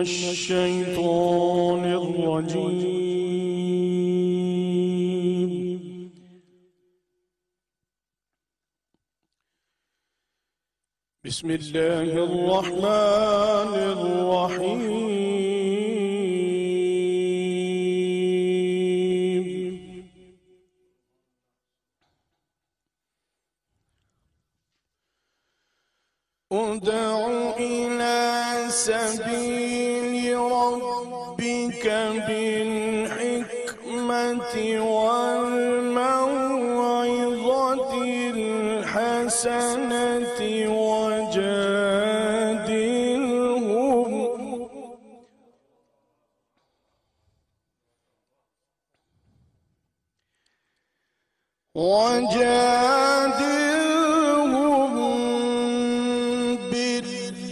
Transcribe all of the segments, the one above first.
الشيطان الرجيم. بسم الله الرحمن الرحيم. ادع إلى سبيل ربك بالحكمة والموعظة الحسنة وجادلهم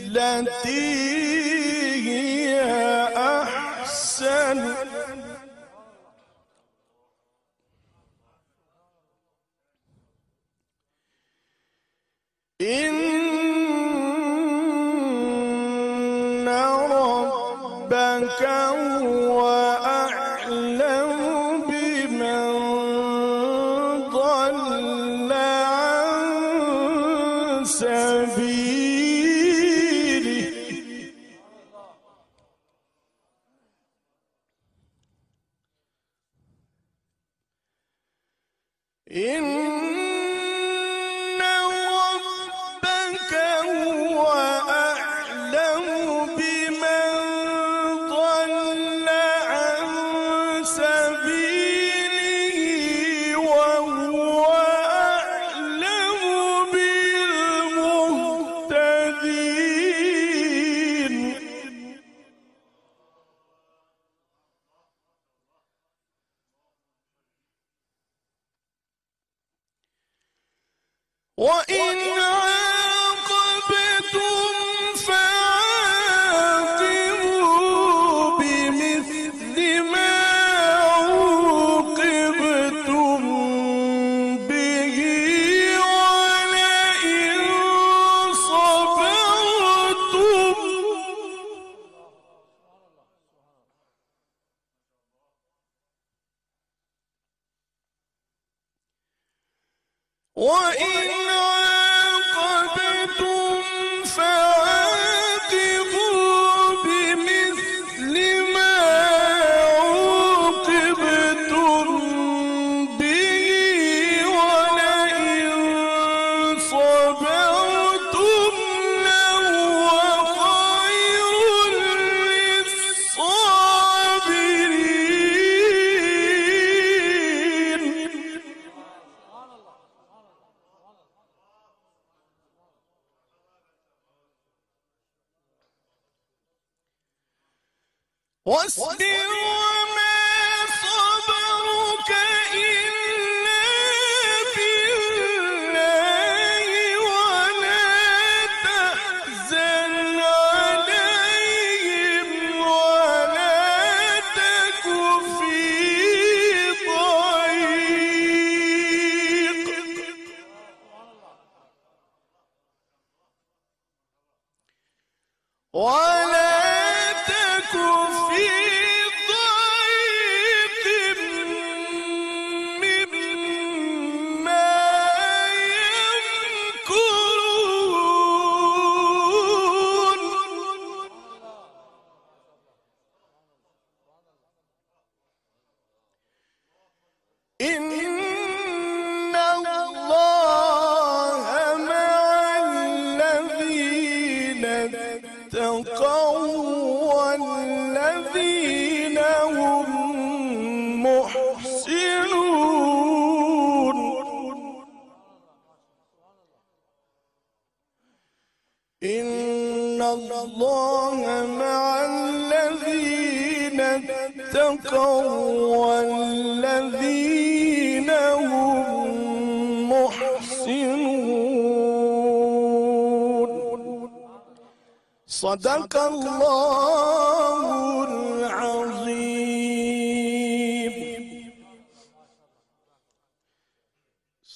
بالتي هي أحسن إن ربك هو أعلم بمن ضل عن سبيله إن ربك هو أعلم بمن ضل عن سبيله وهو أعلم بالمهتدين. وإن عاقبتم فعاقبوا بمثل ما عوقبتم به ولئن صبرتم وإن عاقبتم فعاقبوا بمثل ما عوقبتم به ولئن صبرتم لهو خير للصابرين. واصبر وما صبرك إلا بالله ولا تحزن عليهم ولا تك في ضيق ولا تك في ضيق مما يمكرون. إن الله مع الذين اتقوا والذين هم محسنون. إن الله مع الذين اتقوا والذين هم محسنون. صدق الله العظيم.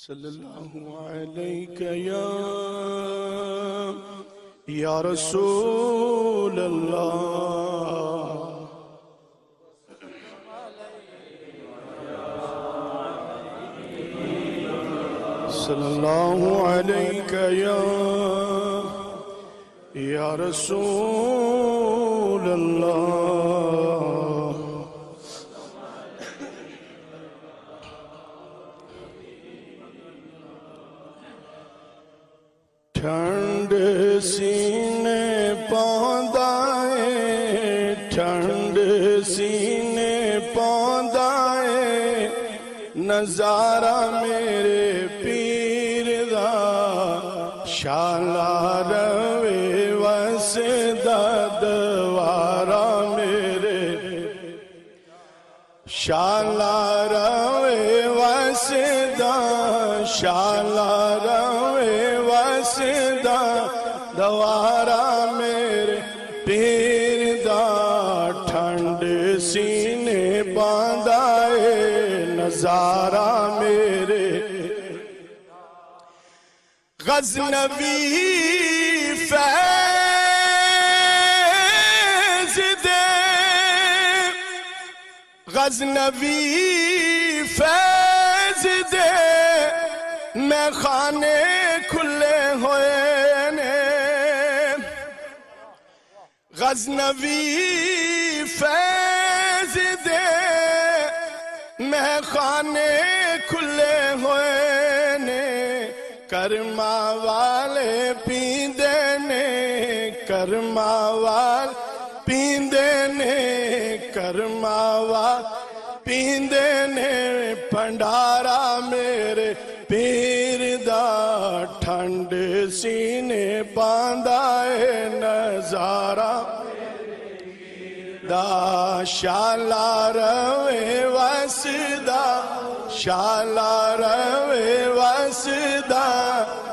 صلى الله عليك يا رسول الله. صلی اللہ علیکہ یا رسول اللہ ٹھنڈ سینے پاندائے ٹھنڈ سینے پاندائے نظارہ میرے پیر دا شالا روے وسدا دوارا میرے شالا روے وسدا شالا روے وسدا دوارا میرے پیر دا ٹھنڈ سینے باندھائے نظارہ میرے غزنوی فیض دے غزنوی فیض دے میں خانے کھلے ہوئے نے غزنوی فیض دے میں خانے کھلے ہوئے نے کرما والے پیندے نے کرما والے پیندے نے کرما والے پیندے نے پنڈارا میرے پیر دا ٹھنڈ سینے باندھائے نظارہ دا شالا روے وسدا شالا روے وسدا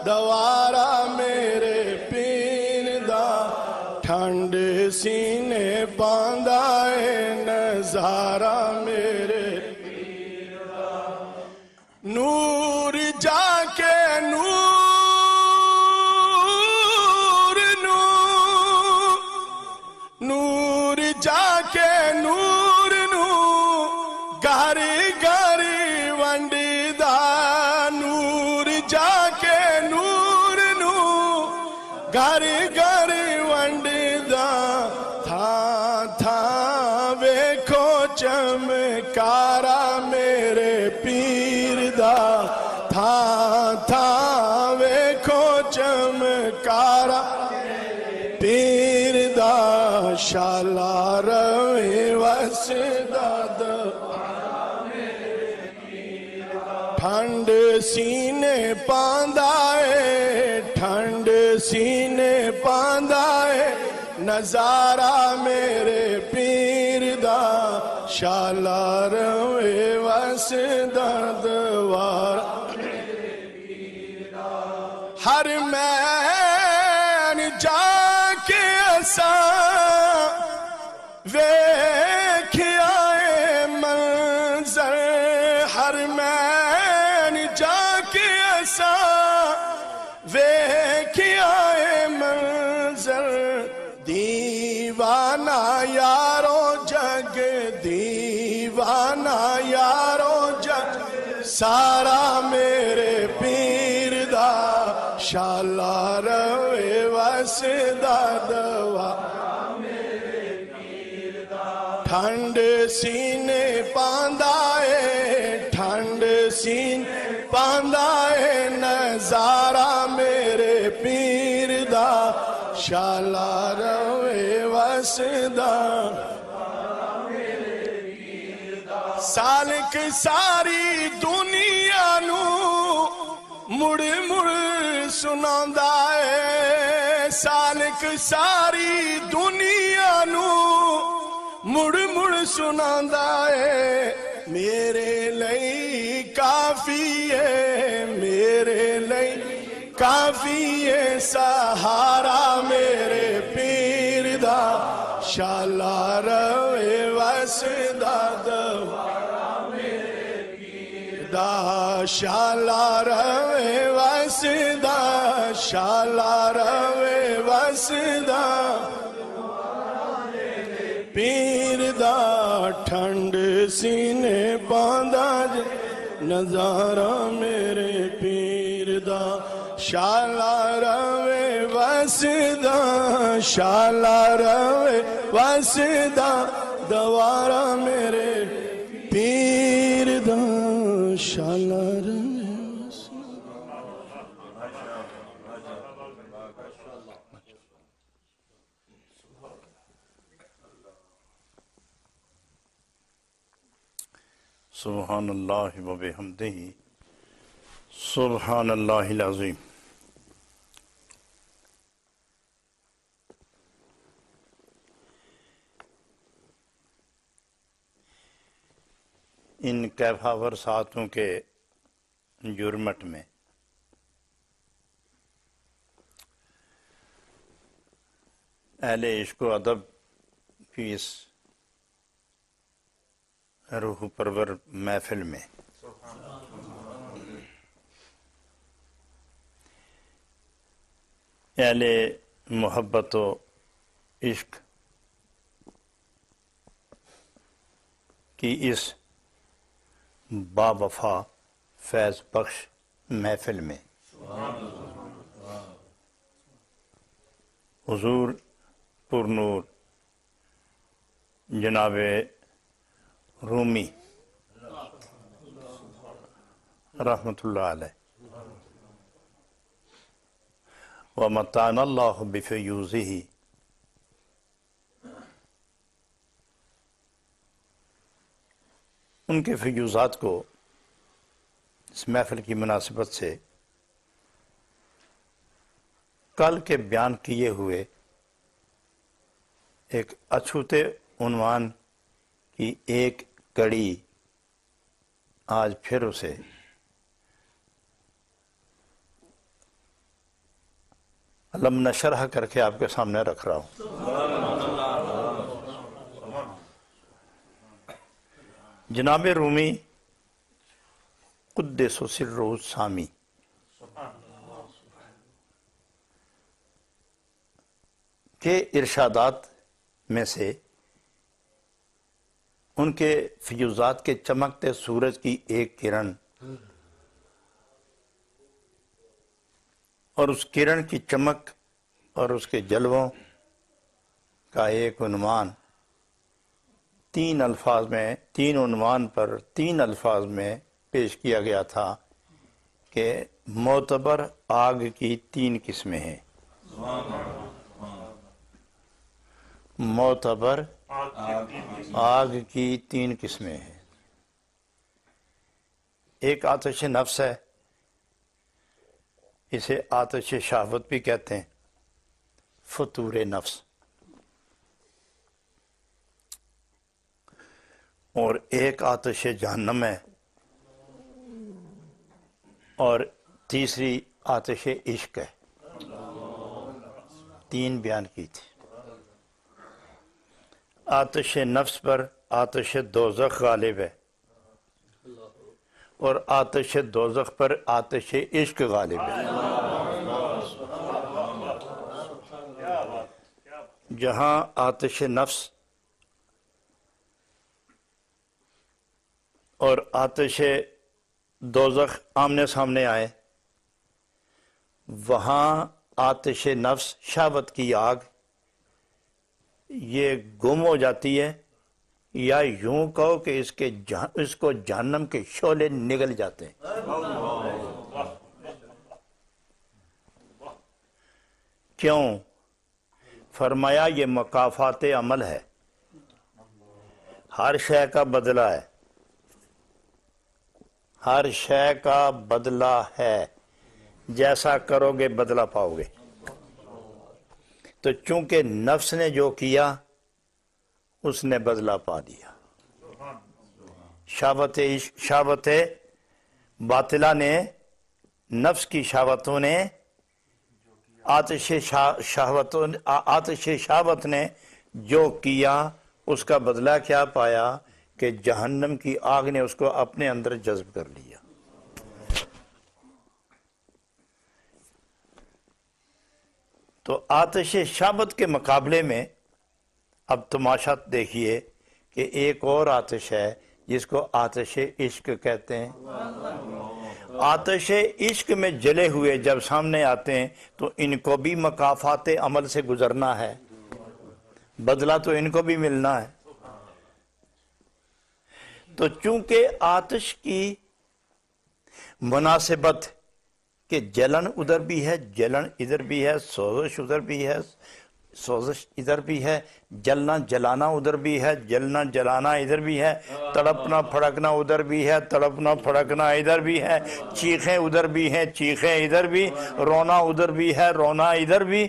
دوارا میرے پیر دا ٹھنڈ سینے باندھائے نظارہ میرے پیر دا نور جا کے نور جا کے نور گاری گاری ونڈی دا نور جا کے نور گاری گاری ونڈی دا تھا تھا ویکھو چمکارا میرے پیر دا تھا تھا ویکھو چمکارا پیر دا شالا روے وسدا ٹھنڈ سینے پاندائے ٹھنڈ سینے پاندائے نظارہ میرے پیر دا شالا روے وسدا دوارا ہر میں جا کے اساں ویکھیا اے منظر ہر میں جا کے اساں ویکھیا اے منظر دیوانہ یارو جگ دیوانہ یارو جگ سارا میرے پیر دا شالا روے وسدا دوارا میرے پیر دا ٹھنڈ سینے پاندائے ٹھنڈ سینے پاندائے نظارہ میرے پیر دا شالا روے وسدا سالک ساری دنیا نو مڑ مڑ سناندا ہے سالک ساری دنیا نو مڑ مڑ سناندا ہے میرے لئی کافی ہے میرے لئی کافی ہے سہارا میرے پیر دا شالا روے وسدا دوارا میرے پیر دا شالا روے وسدا شالا روے وسدا پیر دا ٹھنڈ سینے باندھا نظارہ میرے پیر شالا روے وسدا شالا روے وسدا دوارا میرے پیر دا شالا روے سبحان اللہ و بحمدہ سبحان اللہ العظیم۔ ان کیفاور ساعتوں کے جرمٹ میں اہل عشق و ادب کی اس روح پرور محفل میں اہل محبت و عشق کی اس با وفا فیض بخش محفل میں حضور پرنور جناب رومی رحمۃ اللہ علیہ وَمَتَّعْنَا اللَّهُ بِفَيُوزِهِ، ان کے فیوزات کو اس محفل کی مناسبت سے کل کے بیان کیے ہوئے ایک اچھوتے عنوان کی ایک کڑی آج پھر اسے علم نشرح کر کے آپ کے سامنے رکھ رہا ہوں۔ جناب رومی قدس سرہ السامی کے ارشادات میں سے ان کے فیوزات کے چمکتے سورج کی ایک کرن اور اس کرن کی چمک اور اس کے جلووں کا ایک عنوان تین عنوان پر تین الفاظ میں پیش کیا گیا تھا کہ معتبر آگ کی تین قسمیں ہیں۔ معتبر آگ کی تین قسمیں ہیں۔ ایک آتش نفس ہے، اسے آتش شہوت بھی کہتے ہیں، فطور نفس، اور ایک آتش جہنم ہے، اور تیسری آتش عشق ہے۔ تین بیان کی تھی۔ آتش نفس پر آتش دوزخ غالب ہے، اور آتش دوزخ پر آتش عشق غالب ہے۔ جہاں آتش نفس اور آتش دوزخ آمنے سامنے آئے، وہاں آتش نفس شہوت کی آگ یہ گم ہو جاتی ہے، یا یوں کہو کہ اس کو جہنم کے شعلے نگل جاتے ہیں۔ کیوں؟ فرمایا یہ مکافات عمل ہے، ہر شے کا بدلہ ہے، ہر شے کا بدلہ ہے، جیسا کرو گے بدلہ پاؤ گے۔ تو چونکہ نفس نے جو کیا اس نے بدلہ پا دیا۔ شہوت باطلہ نے، نفس کی شہوتوں نے، آتش شہوت نے جو کیا اس کا بدلہ کیا پایا کہ جہنم کی آگ نے اس کو اپنے اندر جذب کر لیا۔ تو آتش شہوت کے مقابلے میں اب تماشا دیکھیے کہ ایک اور آتش ہے جس کو آتش عشق کہتے ہیں، آتش عشق میں جلے ہوئے جب سامنے آتے ہیں تو ان کو بھی مکافات عمل سے گزرنا ہے، بدلہ تو ان کو بھی ملنا ہے۔ تو چونکہ آتش کی مناسبت کہ جلن ادھر بھی ہے، جلن ادھر بھی ہے، سوزش ادھر بھی ہے، سوزش ادھر بھی ہے، جلنا جلانا ادھر بھی ہے، جلنا جلانا ادھر بھی ہے، تڑپنا پھڑکنا ادھر بھی ہے، تڑپنا پھڑکنا ادھر بھی ہے، چیخیں ادھر بھی ہیں، چیخیں ادھر بھی، رونا ادھر بھی ہے، رونا ادھر بھی۔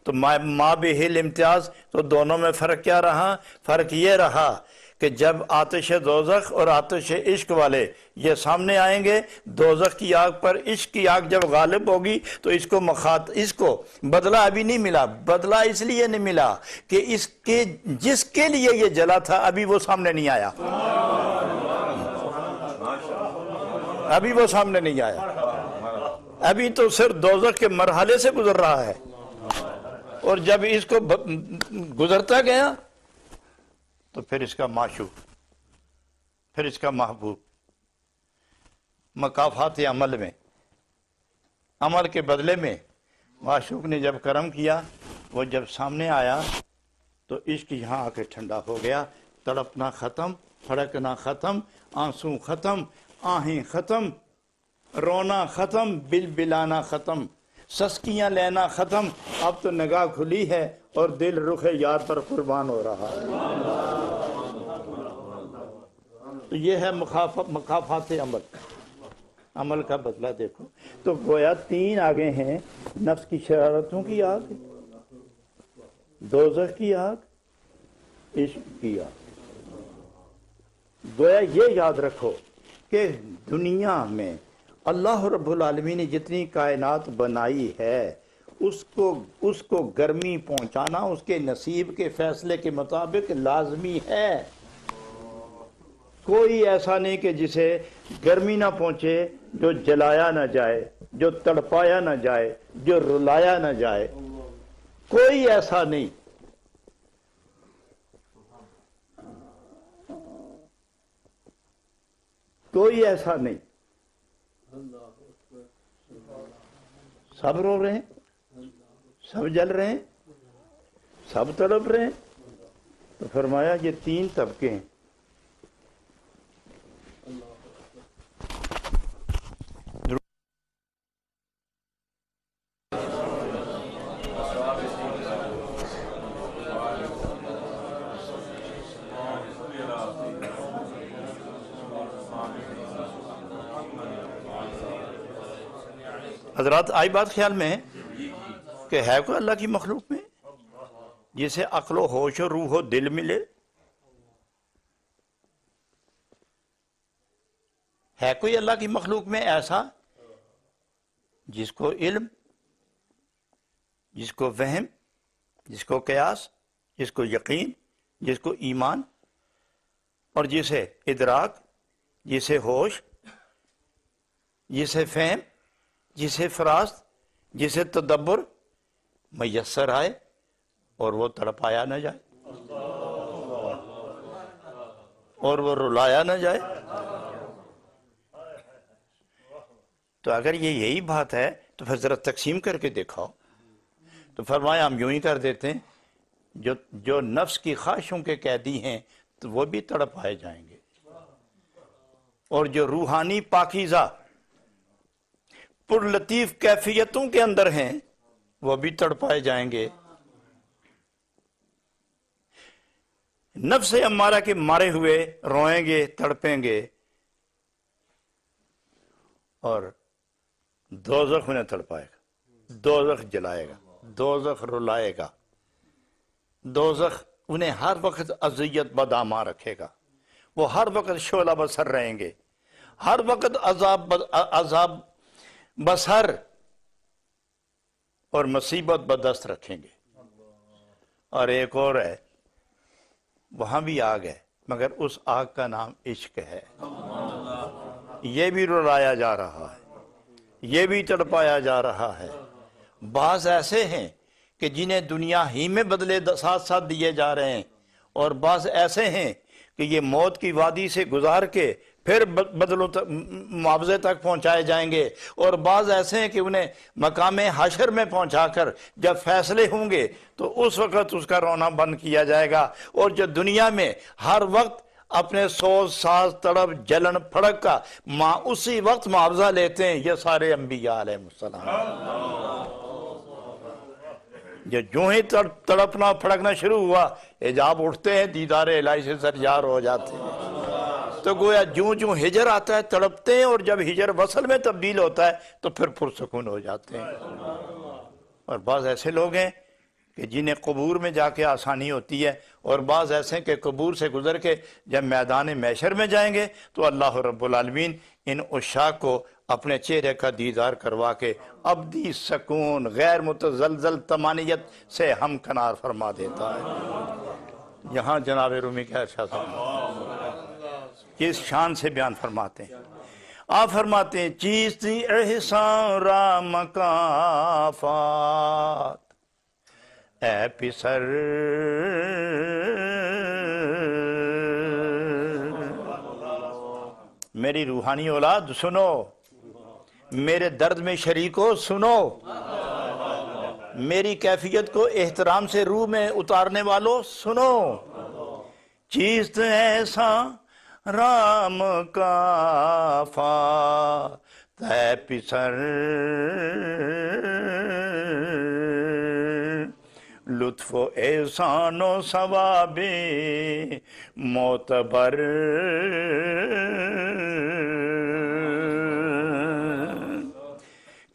تو ماں بہل امتیاز، تو دونوں میں فرق کیا رہا؟ فرق یہ رہا کہ جب آتش دوزخ اور آتش عشق والے یہ سامنے آئیں گے، دوزخ کی آگ پر عشق کی آگ جب غالب ہوگی تو اس کو بدلہ ابھی نہیں ملا۔ بدلہ اس لیے نہیں ملا کہ جس کے لیے یہ جلا تھا ابھی وہ سامنے نہیں آیا، ابھی وہ سامنے نہیں آیا، ابھی تو صرف دوزخ کے مرحلے سے گزر رہا ہے، اور جب اس کو گزرتا گیا تو پھر اس کا معشوق، پھر اس کا محبوب مکافات عمل میں، عمل کے بدلے میں معشوق نے جب کرم کیا، وہ جب سامنے آیا تو عشق یہاں آ کے ٹھنڈا ہو گیا، تڑپنا ختم، پھڑکنا ختم، آنسو ختم، آہیں ختم، رونا ختم، بلبلانا ختم، سسکیاں لینا ختم، اب تو نگاہ کھلی ہے اور دل رخ یار پر قربان ہو رہا ہے۔ تو یہ ہے مکافات عمل، عمل کا بدلہ دیکھو۔ تو گویا تین آگے ہیں، نفس کی شرارتوں کی آگ، دوزخ کی آگ، عشق کی آگ۔ گویا یہ یاد رکھو کہ دنیا میں اللہ رب العالمین نے جتنی کائنات بنائی ہے اس کو گرمی پہنچانا اس کے نصیب کے فیصلے کے مطابق لازمی ہے۔ کوئی ایسا نہیں کہ جسے گرمی نہ پہنچے، جو جلایا نہ جائے، جو تڑپایا نہ جائے، جو رلایا نہ جائے، کوئی ایسا نہیں۔ کوئی ایسا نہیں۔ سب رو رہے ہیں، سب جل رہے ہیں، سب تڑپ رہے ہیں۔ تو فرمایا یہ تین طبقے ہیں۔ حضرات آئی بات خیال میں کہ ہے کوئی اللہ کی مخلوق میں جسے عقل و ہوش و روح و دل ملے؟ ہے کوئی اللہ کی مخلوق میں ایسا جس کو علم، جس کو فہم، جس کو قیاس، جس کو یقین، جس کو ایمان، اور جسے ادراک، جسے ہوش، جسے فہم، جسے فراست، جسے تدبر میسر آئے اور وہ تڑپایا نہ جائے اور وہ رلایا نہ جائے؟ تو اگر یہ یہی بات ہے تو پھر ذرا تقسیم کر کے دیکھاؤ۔ تو فرمایا ہم یوں ہی کر دیتے ہیں، جو نفس کی خواہشوں کے قیدی ہیں تو وہ بھی تڑپائے جائیں گے، اور جو روحانی پاکیزہ پر لطیف کیفیتوں کے اندر ہیں وہ بھی تڑپائے جائیں گے۔ نفس امارہ کے مارے ہوئے روئیں گے، تڑپیں گے، اور دوزخ انہیں تڑپائے گا، دوزخ جلائے گا، دوزخ رلائے گا، دوزخ انہیں ہر وقت اذیت بدامہ رکھے گا، وہ ہر وقت شعلہ بسر رہیں گے، ہر وقت عذاب بسر اور مصیبت بدست رکھیں گے۔ اور ایک اور ہے، وہاں بھی آگ ہے مگر اس آگ کا نام عشق ہے، یہ بھی رلایا جا رہا ہے، یہ بھی تڑپایا جا رہا ہے۔ بعض ایسے ہیں کہ جنہیں دنیا ہی میں بدلے ساتھ ساتھ دیے جا رہے ہیں، اور بعض ایسے ہیں کہ یہ موت کی وادی سے گزار کے پھر بدلوں معاوضے تک پہنچائے جائیں گے، اور بعض ایسے ہیں کہ انہیں مقام حشر میں پہنچا کر جب فیصلے ہوں گے تو اس وقت اس کا رونا بند کیا جائے گا، اور جو دنیا میں ہر وقت اپنے سوز ساز تڑپ جلن پھڑک کا اسی وقت معاوضہ لیتے ہیں، یہ سارے انبیاء علیہ السلام۔ جو ہی تڑپنا پھڑکنا شروع ہوا، حجاب اٹھتے ہیں، دیدار الہی سے سرجار ہو جاتے ہیں۔ تو گویا جوں ہجر آتا ہے تڑپتے ہیں، اور جب ہجر وصل میں تبدیل ہوتا ہے تو پھر پرسکون ہو جاتے ہیں۔ اور بعض ایسے لوگ ہیں کہ جنہیں قبور میں جا کے آسانی ہوتی ہے، اور بعض ایسے ہیں کہ قبور سے گزر کے جب میدان محشر میں جائیں گے تو اللہ رب العالمین ان عشاق کو اپنے چہرے کا دیدار کروا کے ابدی سکون غیر متزلزل طمانیت سے ہمکنار فرما دیتا ہے۔ یہاں جناب رومی کے ارشاد کس شان سے بیان فرماتے ہیں، آپ فرماتے ہیں چیزی احسان را مکافات اے پسر میری روحانی اولاد سنو، میرے درد میں شریک ہو سنو، میری کیفیت کو احترام سے روح میں اتارنے والوں سنو، چیز ایسا رام کا فات ہے پسر لطف و احسان و ثواب معتبر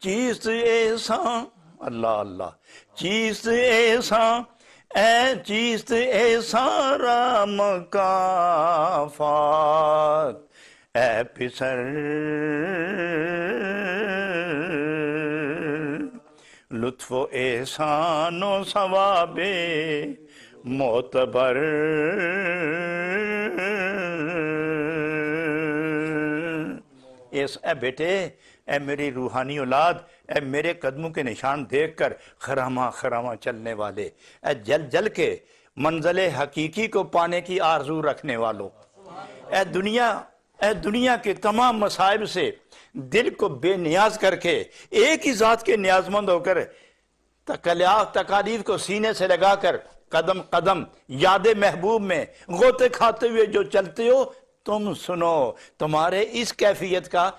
چیز ایسا اللہ اللہ چیز ایسا اے چیز ایسا رام کا فات اے پسر لطف و احسان و ثواب معتبر اے بیٹے، اے میری روحانی اولاد، اے میرے قدموں کے نشان دیکھ کر خراما خراما چلنے والے، اے جل جل کے منزل حقیقی کو پانے کی آرزو رکھنے والوں، اے دنیا کے تمام مصائب سے دل کو بے نیاز کر کے ایک ہی ذات کے نیاز مند ہو کر تکالیف کو سینے سے لگا کر قدم قدم یاد محبوب میں غوطے کھاتے ہوئے جو چلتے ہو، تم سنو تمہارے اس کیفیت کا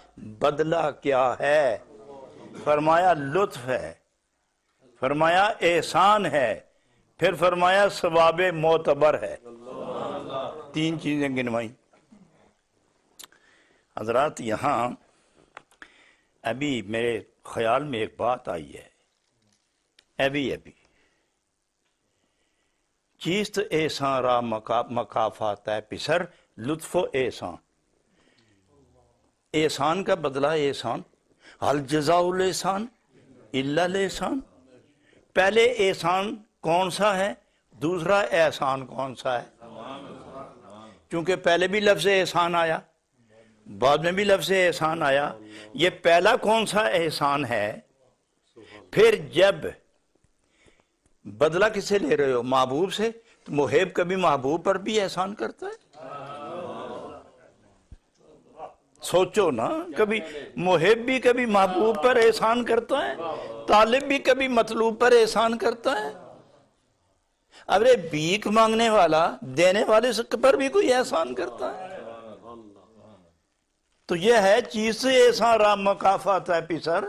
بدلہ کیا ہے؟ فرمایا لطف ہے، فرمایا احسان ہے، پھر فرمایا ثواب معتبر ہے۔ تین چیزیں گنوائیں۔ حضرات یہاں ابھی میرے خیال میں ایک بات آئی ہے، ابھی چیز احسان را مکافات ہے پسر لطف و احسان، احسان کا بدلہ احسان، حل جزاء الاحسان الا الاحسان۔ پہلے احسان کون سا ہے، دوسرا احسان کون سا ہے؟ چونکہ پہلے بھی لفظ احسان آیا، بعد میں بھی لفظ احسان آیا، یہ پہلا کون سا احسان ہے؟ پھر جب بدلہ کس سے لے رہے ہو؟ محبوب سے، تو محب کبھی محبوب پر بھی احسان کرتا ہے؟ سوچو نا، کبھی محب بھی کبھی محبوب پر احسان کرتا ہے، طالب بھی کبھی مطلوب پر احسان کرتا ہے۔ ارے بھیک مانگنے والا دینے والے پر بھی کوئی احسان کرتا ہے؟ تو یہ ہے چیز احسان را مکافات ہے پسر،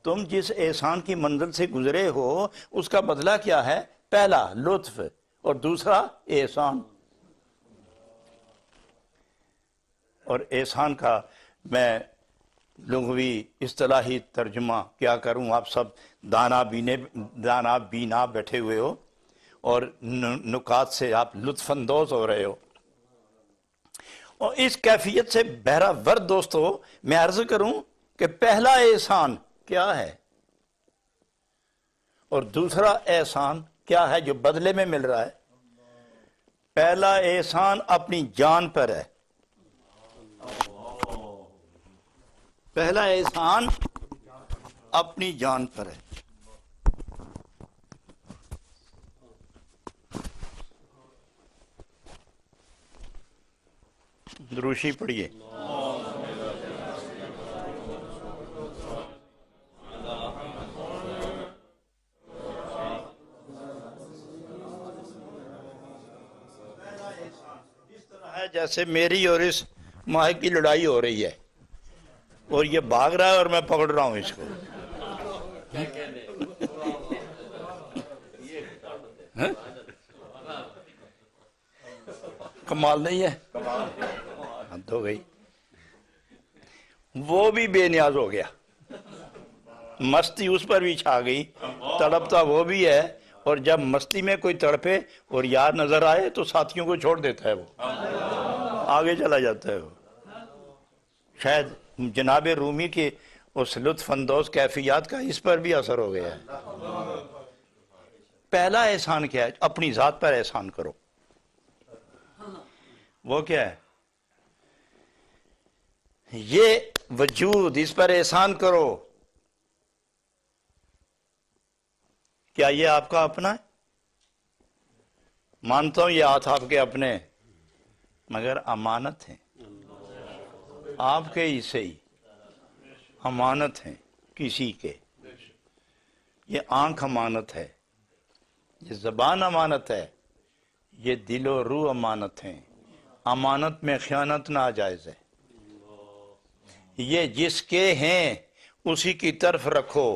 تم جس احسان کی منزل سے گزرے ہو اس کا بدلہ کیا ہے؟ پہلا لطف اور دوسرا احسان۔ اور احسان کا میں لغوی اصطلاحی ترجمہ کیا کروں، آپ سب دانا بینا بیٹھے ہوئے ہو اور نکات سے آپ لطف اندوز ہو رہے ہو، اور اس کیفیت سے بہرہ ورد دوستو میں عرض کروں کہ پہلا احسان کیا ہے اور دوسرا احسان کیا ہے جو بدلے میں مل رہا ہے؟ پہلا احسان اپنی جان پر ہے، پہلا احسان اپنی جان پر ہے۔ دروشی پڑھیے۔ ہے جیسے میری اور اس ماہی کی لڑائی ہو رہی ہے اور یہ بھاگ رہا ہے اور میں پکڑ رہا ہوں اس کو. کمال نہیں ہے؟ حد ہو گئی. وہ بھی بے نیاز ہو گیا, مستی اس پر بھی چھا گئی, تڑپتا وہ بھی ہے, اور جب مستی میں کوئی تڑپے اور یار نظر آئے تو ساتھیوں کو چھوڑ دیتا ہے, وہ آگے چلا جاتا ہے. وہ شاید جناب رومی کے اس لطف اندوز کیفیات کا اس پر بھی اثر ہو گیا ہے. پہلا احسان کیا ہے؟ اپنی ذات پر احسان کرو. وہ کیا ہے؟ یہ وجود, اس پر احسان کرو. کیا یہ آپ کا اپنا ہے؟ مانتا ہوں یہ ہاتھ آپ کے اپنے, مگر امانت ہیں, آپ کے ہی صحیح امانت ہیں کسی کے. یہ آنکھ امانت ہے, یہ زبان امانت ہے, یہ دل و روح امانت ہیں. امانت میں خیانت ناجائز ہے. یہ جس کے ہیں اسی کی طرف رکھو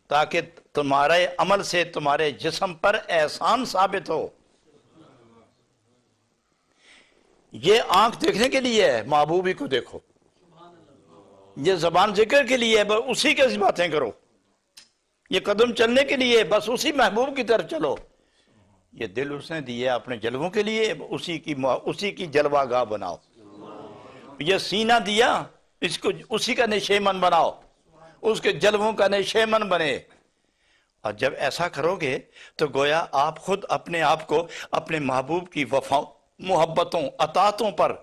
تاکہ تمہارے عمل سے تمہارے جسم پر احسان ثابت ہو. یہ آنکھ دیکھنے کے لیے ہے, محبوبی کو دیکھو. یہ زبان ذکر کے لیے ہے, بس اسی کی باتیں کرو. یہ قدم چلنے کے لیے, بس اسی محبوب کی طرف چلو. یہ دل اس نے دیے اپنے جلووں کے لیے, اسی کی جلوہ گاہ بناؤ. یہ سینہ دیا, اس کو اسی کا نشیمن بناؤ, اس کے جلووں کا نشیمن بنے. اور جب ایسا کرو گے تو گویا آپ خود اپنے آپ کو اپنے محبوب کی وفا, محبتوں, اطاعتوں پر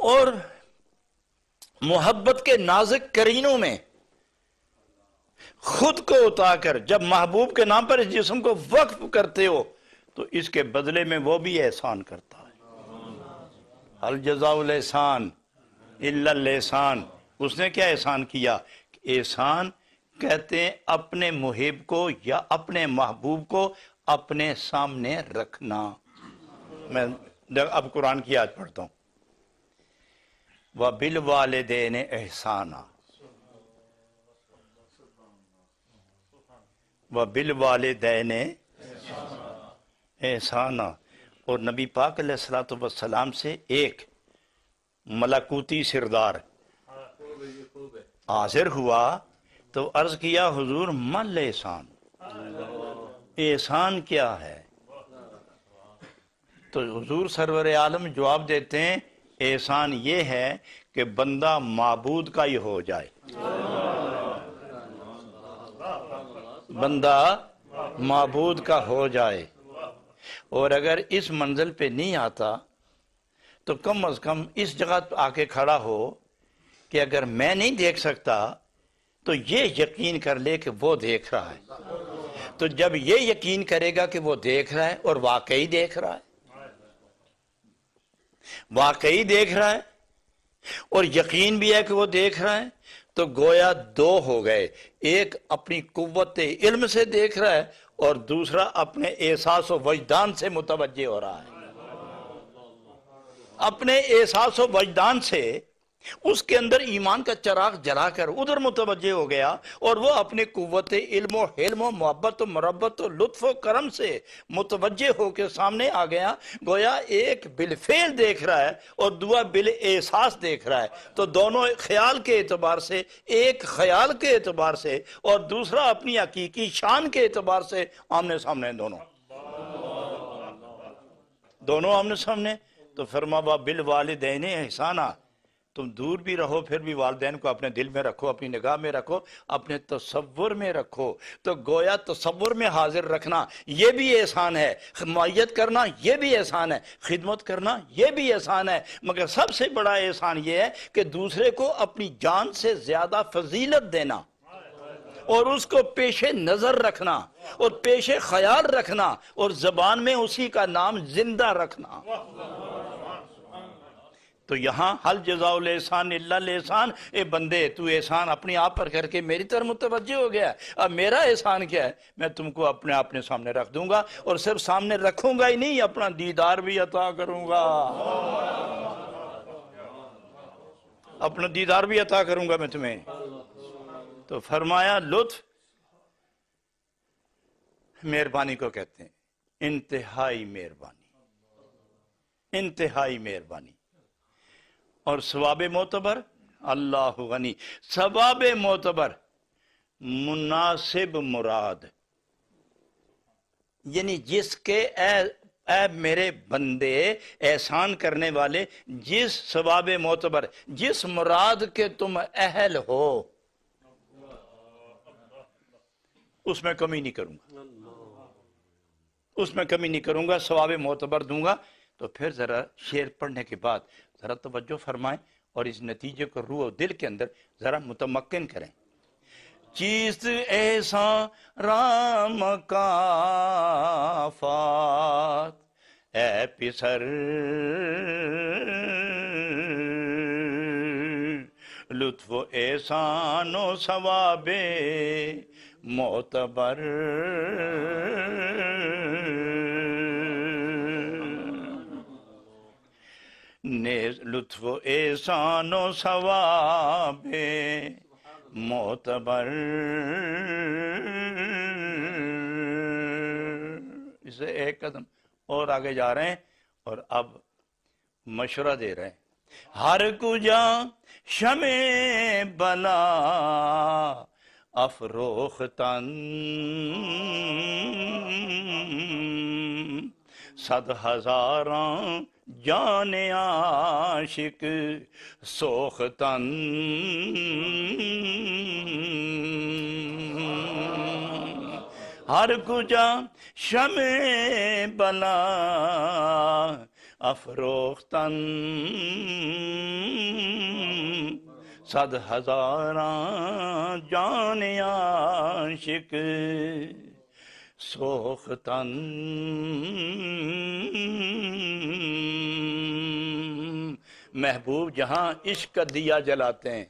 اور محبت کے نازک کرینوں میں خود کو اتا کر جب محبوب کے نام پر اس جسم کو وقف کرتے ہو تو اس کے بدلے میں وہ بھی احسان کرتا ہے. هل جزاء الاحسان الا الاحسان. اس نے کیا احسان کیا؟ احسان کہتے ہیں اپنے محب کو یا اپنے محبوب کو اپنے سامنے رکھنا. میں اب قرآن کی آیت پڑھتا ہوں. وَبِالْوَالِدَيْنِ إِحْسَانًا, وَبِالْوَالِدَيْنِ إِحْسَانًا. اور نبی پاک علیہ الصلوۃ والسلام سے ایک ملکوتی سردار حاضر ہوا تو عرض کیا, حضور مل احسان, احسان کیا ہے؟ تو حضور سرور عالم جواب دیتے ہیں, احسان یہ ہے کہ بندہ معبود کا ہی ہو جائے. بندہ معبود کا ہو جائے, اور اگر اس منزل پہ نہیں آتا تو کم از کم اس جگہ آ کے کھڑا ہو کہ اگر میں نہیں دیکھ سکتا تو یہ یقین کر لے کہ وہ دیکھ رہا ہے. تو جب یہ یقین کرے گا کہ وہ دیکھ رہا ہے اور واقعی دیکھ رہا ہے, واقعی دیکھ رہا ہے اور یقین بھی ہے کہ وہ دیکھ رہا ہے, تو گویا دو ہو گئے. ایک اپنی قوت علم سے دیکھ رہا ہے اور دوسرا اپنے احساس و وجدان سے متوجہ ہو رہا ہے. اپنے احساس و وجدان سے اس کے اندر ایمان کا چراغ جلا کر ادھر متوجہ ہو گیا, اور وہ اپنے قوت علم و حلم و محبت و مربت و لطف و کرم سے متوجہ ہو کے سامنے آ گیا. گویا ایک بالفعل دیکھ رہا ہے اور دوسرا بالاحساس دیکھ رہا ہے. تو دونوں خیال کے اعتبار سے, ایک خیال کے اعتبار سے اور دوسرا اپنی حقیقی شان کے اعتبار سے آمنے سامنے, دونوں آمنے سامنے. تو فرمایا بالوالدین احسانا, تم دور بھی رہو پھر بھی والدین کو اپنے دل میں رکھو, اپنی نگاہ میں رکھو, اپنے تصور میں رکھو. تو گویا تصور میں حاضر رکھنا یہ بھی احسان ہے, معیت کرنا یہ بھی احسان ہے, خدمت کرنا یہ بھی احسان ہے. مگر سب سے بڑا احسان یہ ہے کہ دوسرے کو اپنی جان سے زیادہ فضیلت دینا اور اس کو پیش نظر رکھنا اور پیش خیال رکھنا اور زبان میں اسی کا نام زندہ رکھنا. تو یہاں حل جزاء الاحسان الا الاحسان، اے بندے تو احسان اپنی آپ پر کر کے میری طرف متوجہ ہو گیا، اب میرا احسان کیا ہے؟ میں تم کو اپنے سامنے رکھ دوں گا، اور صرف سامنے رکھوں گا ہی نہیں، اپنا دیدار بھی عطا کروں گا، اپنا دیدار بھی عطا کروں گا میں تمہیں۔ تو فرمایا لطف مہربانی کو کہتے ہیں، انتہائی مہربانی، انتہائی مہربانی۔ اور ثواب معتبر، اللہ غنی، ثواب معتبر مناسب مراد، یعنی جس کے اے میرے بندے احسان کرنے والے، جس ثواب معتبر، جس مراد کے تم اہل ہو، اس میں کمی نہیں کروں گا، اس میں کمی نہیں کروں گا، ثواب معتبر دوں گا۔ تو پھر ذرا شعر پڑھنے کے بعد ذرا توجہ فرمائیں اور اس نتیجے کو روح و دل کے اندر ذرا متمکن کریں۔ چیز ایسا رام کا فات اے پسر، لطف و احسان و ثواب معتبر، نیز لطف و احسان و ثواب معتبر۔ اسے ایک قدم اور آگے جا رہے ہیں اور اب مشورہ دے رہے ہیں۔ ہر کجا شمع بلا افروختن، صد ہزاراں جان عاشق سوختن، ہر کجا شمع بلا افروختن، صد ہزاراں جان عاشق سوختن، محبوب جہاں عشق کا دیا جلاتے ہیں،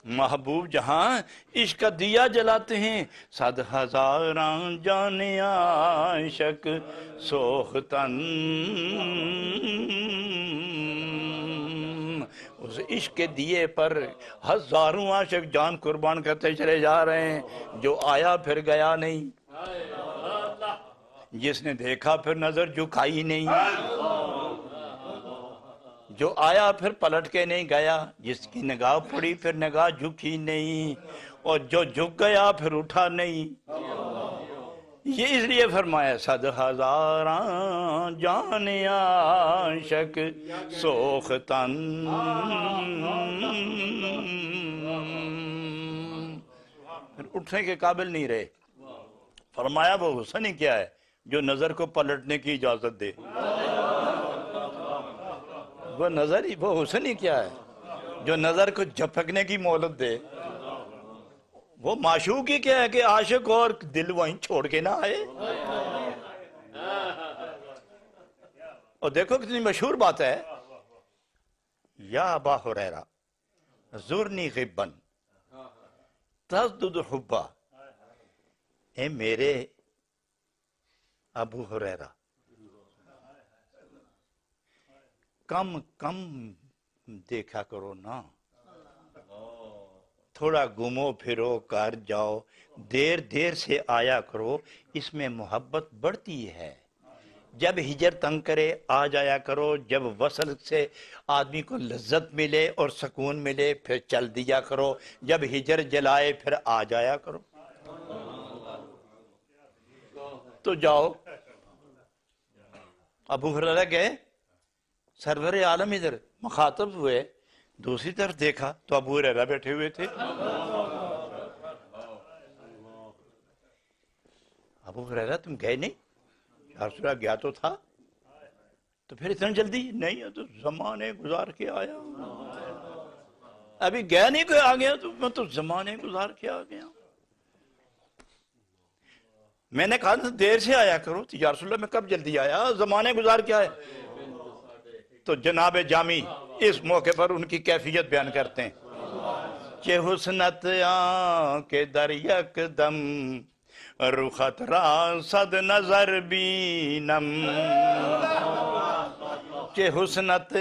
محبوب جہاں عشق کا دیا جلاتے ہیں، صد ہزاراں جان عاشق سوختن، اس عشق کے دیے پر ہزاروں عاشق جان قربان کرتے چلے جا رہے ہیں، جو آیا پھر گیا نہیں، جس نے دیکھا پھر نظر جھکائی نہیں، جو آیا پھر پلٹ کے نہیں گیا، جس کی نگاہ پڑی پھر نگاہ جھکی نہیں، اور جو جھک گیا پھر اٹھا نہیں۔ یہ اس لیے فرمایا صد ہزاراں جان عاشق سوختن، پھر اٹھنے کے قابل نہیں رہے۔ فرمایا وہ حسن ہی کیا ہے جو نظر کو پلٹنے کی اجازت دے، وہ نظر ہی، وہ حسن ہی کیا ہے جو نظر کو جھپکنے کی مہلت دے۔ وہ معشوق ہی کیا ہے کہ عاشق اور دل وہیں چھوڑ کے نہ آئے۔ اور دیکھو کتنی مشہور بات ہے، یا ابا ہریرہ زرنی غبا تزدد حبا، اے میرے ابو ہریرہ کم کم دیکھا کرو نا، تھوڑا گھومو پھرو کر جاؤ، دیر دیر سے آیا کرو، اس میں محبت بڑھتی ہے۔ جب ہجر تنگ کرے آ جایا کرو، جب وصل سے آدمی کو لذت ملے اور سکون ملے پھر چل دیا کرو، جب ہجر جلائے پھر آ جایا کرو۔ تو جاؤ، ابو ہریرہ گئے، سرور عالم ادھر مخاطب ہوئے، دوسری طرف دیکھا تو ابو ہریرہ بیٹھے ہوئے تھے۔ ابو ہریرہ تم گئے نہیں؟ یا رسول اللہ گیا تو تھا، تو پھر اتنا جلدی نہیں، تو زمانے گزار کے آیا، ابھی گیا نہیں کوئی آ گیا، تو میں تو زمانے گزار کے آ گیا۔ میں نے کہا دیر سے آیا کرو، تو یا رسول اللہ میں کب جلدی آیا، زمانے گزار کے آیا۔ تو جناب جامی اس موقع پر ان کی کیفیت بیان کرتے ہیں کہ حسنت کے در یک دم رخت را صد نظر بینم کہ حسنت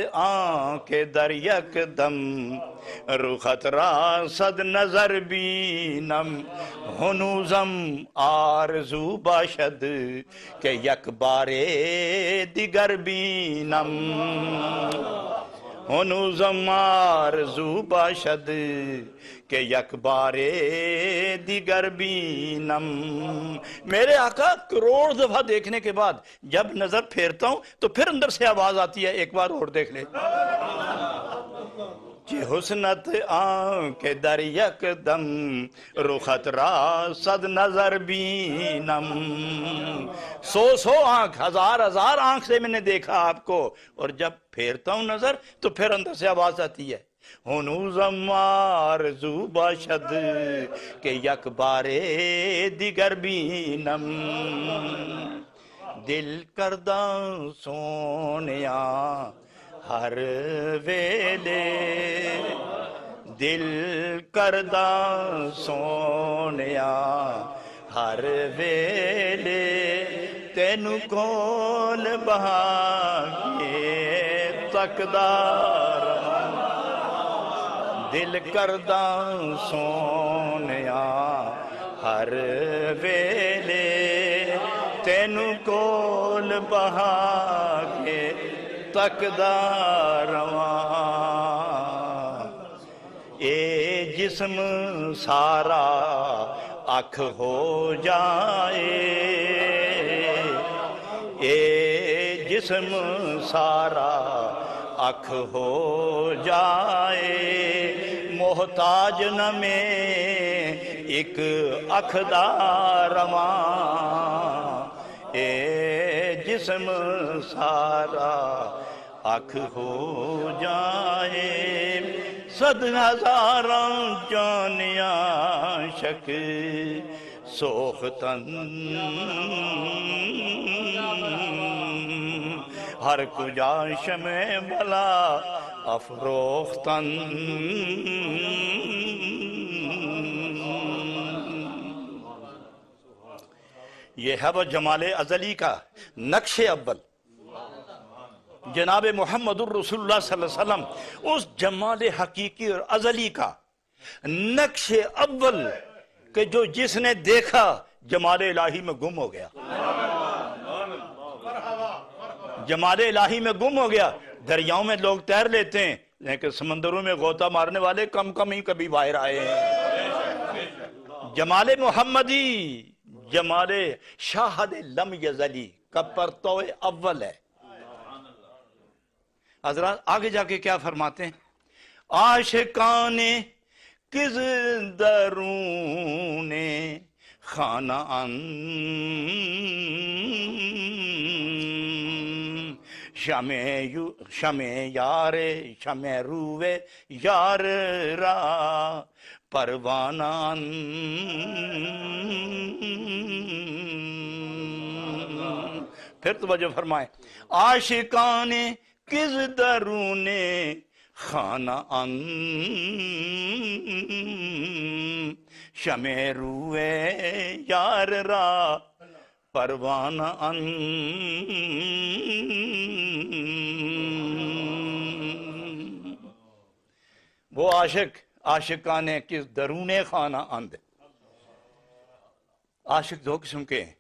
کے در یک دم رخت را صد نظر بینم ہنوزم آرزو باشد کہ یک بار دیگر بینم ہنوزم آرزو باشد کہ یک بار دیگر بینم میرے آقا کروڑ دفعہ دیکھنے کے بعد جب نظر پھیرتا ہوں تو پھر اندر سے آواز آتی ہے ایک بار اور دیکھ لے کہ حسنت کے در یک دم رخت را صد نظر بینم سو آنکھ ہزار آنکھ سے میں نے دیکھا آپ کو اور جب پھیرتا ہوں نظر تو پھر اندر سے آواز آتی ہے ہنوزم آرزو باشد کہ یک بار دیگر بینم دل کردہ سونیا ہر ویلے دل کردہ سونیا ہر ویلے تینو کول بہاگے تقدار دل کردہ سونیا ہر ویلے تینو کول بہاگے تقدار اے جسم سارا اکھ ہو جائے اے جسم سارا اکھ ہو جائے محتاج نہ میں ایک اکھ دا رواں اے جسم سارا اکھ ہو جائے صد ہزاراں جانیاں شک سوختن ہر کجا شمع بلا افروختن یہ ہے وہ جمال ازلی کا نقش اول جناب محمد الرسول اللہ صلی اللہ علیہ وسلم اس جمال حقیقی اور ازلی کا نقش اول کہ جو جس نے دیکھا جمال الہی میں گم ہو گیا جمال الہی میں گم ہو گیا دریاؤں میں لوگ تیر لیتے ہیں لیکن سمندروں میں غوطہ مارنے والے کم ہی کبھی باہر آئے ہیں جمال محمدی جمال شاہد لم یزلی کا پرتو اول ہے حضرات آگے جا کے کیا فرماتے ہیں عاشقان کس درون خانہ شمع یار شمع روے یار را پروانہ پھر توجہ فرمائیں عاشقان کس درون خانہ شمع روے یار را پروانہ وہ عاشقان کس درون خانہ اند عاشق دو قسم کے ہیں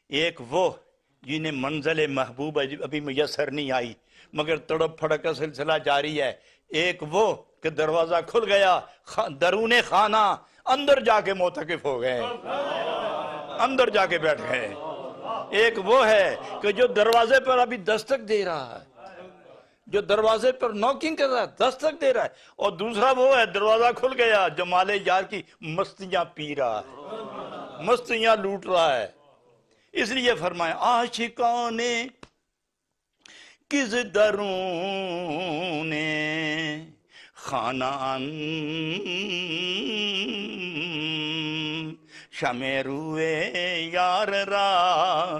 ایک وہ جنہیں منزل محبوب ابھی میسر نہیں آئی مگر تڑپ پھڑک کا سلسلہ جاری ہے ایک وہ کہ دروازہ کھل گیا درون خانہ اندر جا کے معتکف ہو گئے اندر جا کے بیٹھ گئے ایک وہ ہے کہ جو دروازے پر ابھی دستک دے رہا ہے جو دروازے پر نوکنگ کر رہا ہے دستک دے رہا ہے اور دوسرا وہ ہے دروازہ کھل گیا جمال یار کی مستیاں پی رہا ہے مستیاں لوٹ رہا ہے اس لیے فرمائے عاشقان کس درون خانہ شمع روے یار را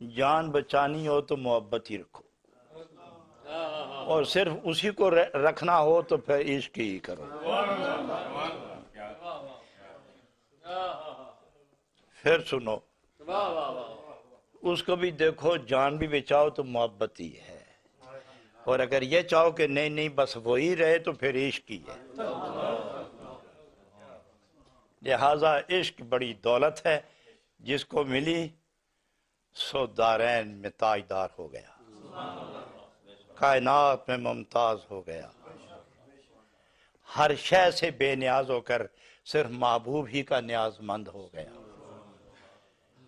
جان بچانی ہو تو محبت ہی رکھو، اور صرف اسی کو رکھنا ہو تو پھر عشق ہی کرو۔ پھر سنو، اس کو بھی دیکھو، جان بھی بچاؤ تو محبت ہی ہے، اور اگر یہ چاہو کہ نہیں نہیں بس وہی رہے تو پھر عشق ہی ہے۔ لہذا عشق بڑی دولت ہے، جس کو ملی سو دارین میں تاجدار ہو گیا، کائنات میں ممتاز ہو گیا، ہر شے سے بے نیاز ہو کر صرف محبوب ہی کا نیاز مند ہو گیا۔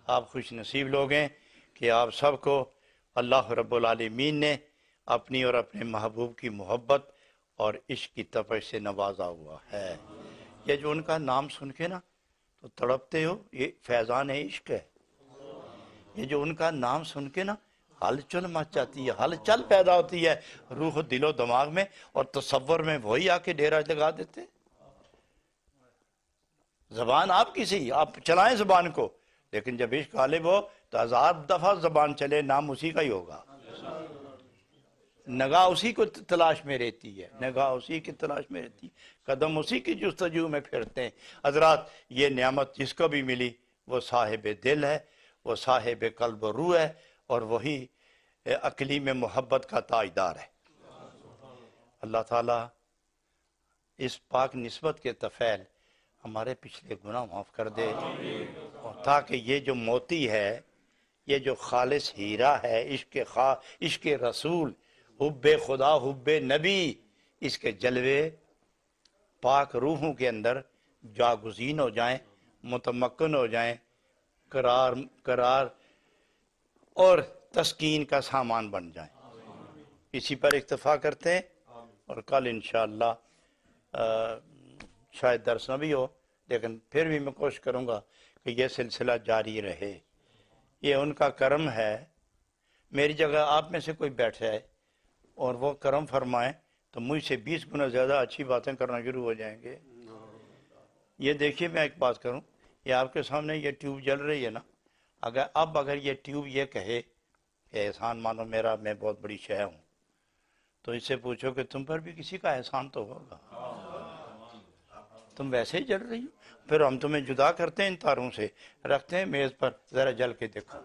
آپ خوش نصیب لوگ ہیں کہ آپ سب کو اللہ رب العالمین نے اپنی اور اپنے محبوب کی محبت اور عشق کی تپش سے نوازا ہوا ہے۔ یہ جو ان کا نام سن کے نا تو تڑپتے ہو، یہ فیضان عشق ہے۔ یہ جو ان کا نام سن کے نا ہلچل مچ جاتی ہے، ہلچل پیدا ہوتی ہے روح و دل و دماغ میں، اور تصور میں وہی آ کے ڈیرا لگا دیتے۔ زبان آپ کی سی، آپ چلائیں زبان کو، لیکن جب عشق غالب ہو تو 1000 دفعہ زبان چلے، نام اسی کا ہی ہوگا۔ نگاہ اسی کو تلاش میں رہتی ہے، نگاہ اسی کی تلاش میں رہتی ہے، قدم اسی کی جستجو میں پھرتے ہیں۔ حضرات، یہ نعمت جس کو بھی ملی وہ صاحب دل ہے، وہ صاحب قلب و روح ہے، اور وہی اقلیم محبت کا تاجدار ہے۔ اللہ تعالیٰ اس پاک نسبت کے طفیل ہمارے پچھلے گناہ معاف کر دے، اور تاکہ یہ جو موتی ہے، یہ جو خالص ہیرا ہے، عشق رسول، حب خدا، حب نبی، اس کے جلوے پاک روحوں کے اندر جاگزین ہو جائیں، متمکن ہو جائیں، قرار اور تسکین کا سامان بن جائیں۔ اسی پر اکتفا کرتے ہیں، اور کل انشاءاللہ شاید درس نہ بھی ہو، لیکن پھر بھی میں کوشش کروں گا کہ یہ سلسلہ جاری رہے۔ یہ ان کا کرم ہے، میری جگہ آپ میں سے کوئی بیٹھے ہے اور وہ کرم فرمائیں تو مجھ سے 20 گنا زیادہ اچھی باتیں کرنا شروع ہو جائیں گے۔ یہ دیکھیے، میں ایک بات کروں، یہ آپ کے سامنے یہ ٹیوب جل رہی ہے نا، اگر یہ ٹیوب یہ کہے کہ احسان مانو میرا، میں بہت بڑی شے ہوں، تو اس سے پوچھو کہ تم پر بھی کسی کا احسان تو ہوگا، تم ویسے ہی جل رہی ہو، پھر ہم تمہیں جدا کرتے ہیں ان تاروں سے، رکھتے ہیں میز پر، ذرا جل کے دیکھو،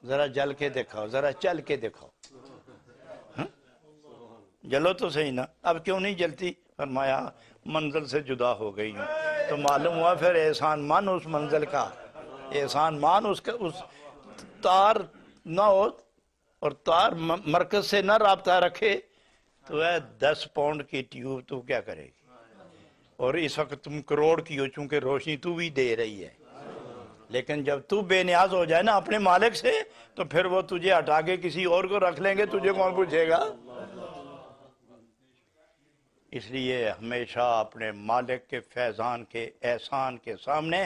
ذرا جل کے دکھاؤ، ذرا چل کے دکھاؤ، جلو تو صحیح نا۔ اب کیوں نہیں جلتی؟ فرمایا منزل سے جدا ہو گئی ہوں، تو معلوم ہوا پھر احسان مان اس منزل کا، احسان مان اس تار نہ ہو، اور تار مرکز سے نہ رابطہ رکھے تو 10 پاؤنڈ کی ٹیوب تو کیا کرے گی؟ اور اس وقت تم کروڑ کی ہو، چونکہ روشنی تو بھی دے رہی ہے، لیکن جب تو بے نیاز ہو جائے نا اپنے مالک سے، تو پھر وہ تجھے ہٹا کے کسی اور کو رکھ لیں گے، تجھے کون پوچھے گا؟ اس لیے ہمیشہ اپنے مالک کے فیضان کے احسان کے سامنے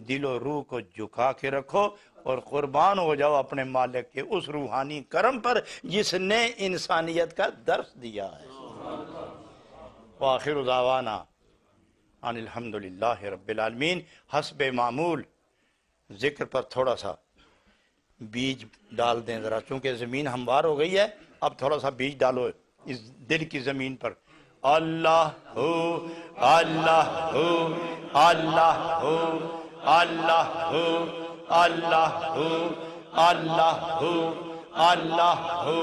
دل و روح کو جھکا کے رکھو، اور قربان ہو جاؤ اپنے مالک کے اس روحانی کرم پر جس نے انسانیت کا درس دیا ہے۔ وآخر دعوانا ان الحمدللہ رب العالمین۔ حسب معمول ذکر پر تھوڑا سا بیج ڈال دیں ذرا، چونکہ زمین ہموار ہو گئی ہے، اب تھوڑا سا بیج ڈالو اس دل کی زمین پر۔ اللہ ہو، اللہ ہو، اللہ ہو، اللہ ہو، اللہ ہو، اللہ ہو، اللہ ہو،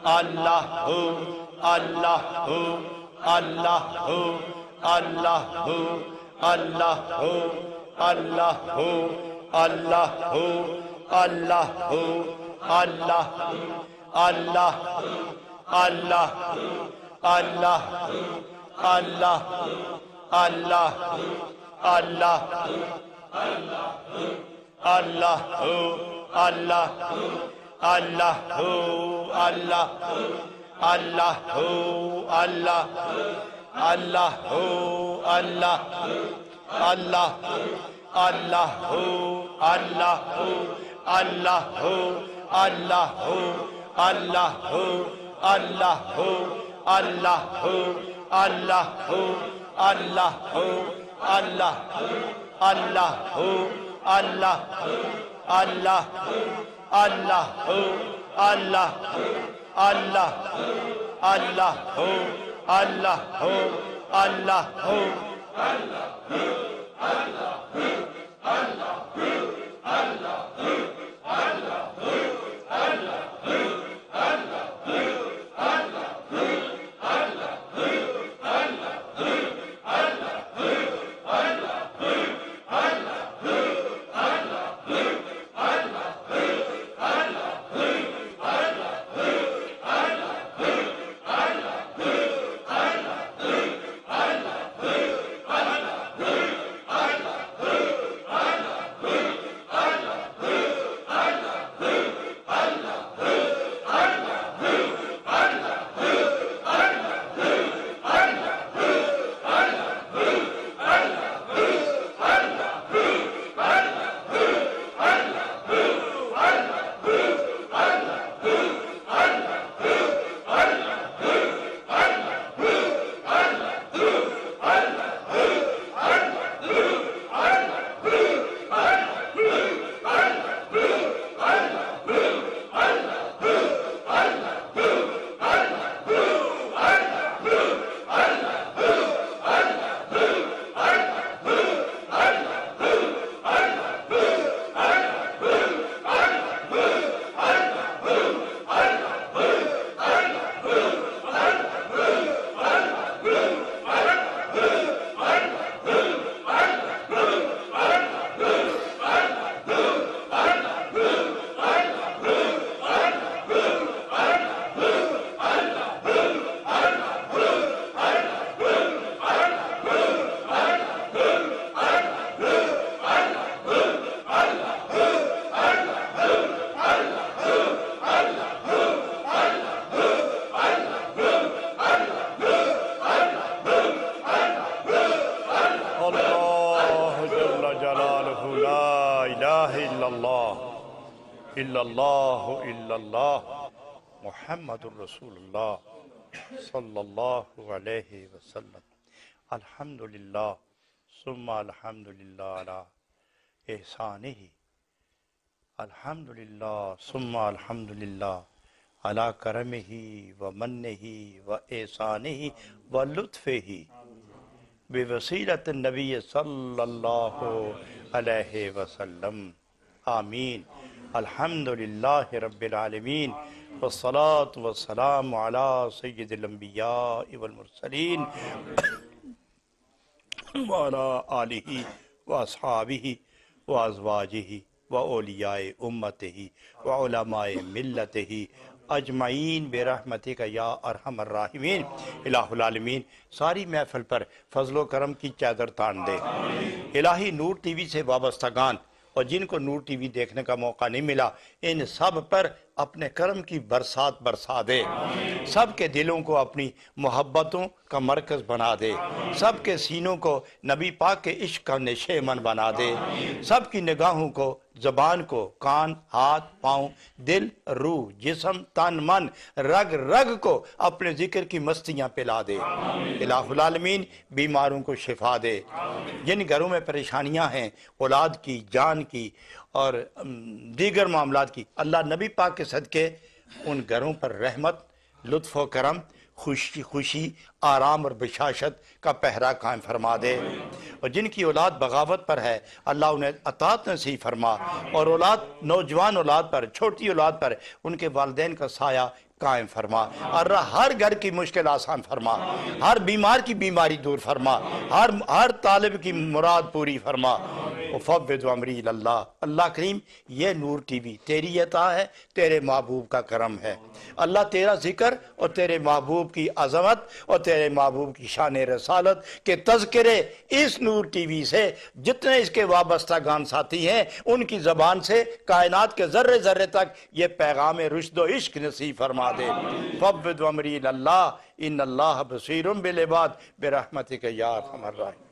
اللہ ہو، اللہ ہو، اللہ ہو، اللہ ہو، اللہ ہو، اللہ ہو، اللہ ہو، اللہ ہو، اللہ اللہ اللہ اللہ اللہ اللہ اللہ اللہ ہو، اللہ اللہ ہو، اللہ اللہ ہو، اللہ اللہ ہو، اللہ اللہ اللہ ہو، اللہ اللہ ہو، اللہ ہو، اللہ ہو، اللہ ہو، اللہ ہو، اللہ ہو، اللہ ہو، اللہ اللہ ہو، اللہ اللہ اللہ ہو اللہ اللہ اللہ ہو اللہ ہو اللہ ہو محمد الرسول اللہ صلی اللہ علیہ وسلم الحمدللہ ثم الحمدللہ علی احسانہ الحمدللہ ثم الحمدللہ علی کرمہ و منہ و احسانہ و لطفہ بوسیلۃ النبی صلی اللہ علیہ وسلم آمین الحمدللہ رب العالمین والصلاة والسلام على سید الانبیاء والمرسلین وعلى آلہ واصحابہ وازواجہ واولیاء امتہ وعلماء ملتہ اجمعین برحمتک یا ارحم الراحمین۔ الہ العالمین ساری محفل پر فضل و کرم کی چادر تان دے۔ الہی نور ٹی وی سے وابستگان اور جن کو نور ٹی وی دیکھنے کا موقع نہیں ملا ان سب پر اپنے کرم کی برسات برسا دے، سب کے دلوں کو اپنی محبتوں کا مرکز بنا دے، سب کے سینوں کو نبی پاک کے عشق کا نشیمن بنا دے، سب کی نگاہوں کو، زبان کو، کان، ہاتھ، پاؤں، دل، روح، جسم، تن، من، رگ رگ کو اپنے ذکر کی مستیاں پلا دے۔ الہ العالمین بیماروں کو شفا دے، جن گھروں میں پریشانیاں ہیں اولاد کی، جان کی اور دیگر معاملات کی، اللہ نبی پاک کے صدقے ان گھروں پر رحمت، لطف و کرم، خوشی، آرام اور بشاشت کا پہرا قائم فرما دے، اور جن کی اولاد بغاوت پر ہے اللہ انہیں عطاعت نصیب فرما، اور نوجوان اولاد پر، چھوٹی اولاد پر ان کے والدین کا سایہ قائم فرما، اور ہر گھر کی مشکل آسان فرما، ہر بیمار کی بیماری دور فرما، ہر طالب کی مراد پوری فرما۔ وفوض امری اللہ، اللہ کریم یہ نور ٹی وی تیری عطا ہے، تیرے محبوب کا کرم ہے۔ اللہ تیرا ذکر اور تیرے محبوب کی عظمت اور تیرے محبوب کی شان رسالت کے تذکرے اس نور ٹی وی سے جتنے اس کے وابستہ گان ساتھی ہیں ان کی زبان سے کائنات کے ذرے ذرے تک یہ پیغام رشد و عشق نصیب فرما دے۔ فوض امری اللہ ان اللہ بصیر بالعباد برحمتک یا ارحم الراحمین۔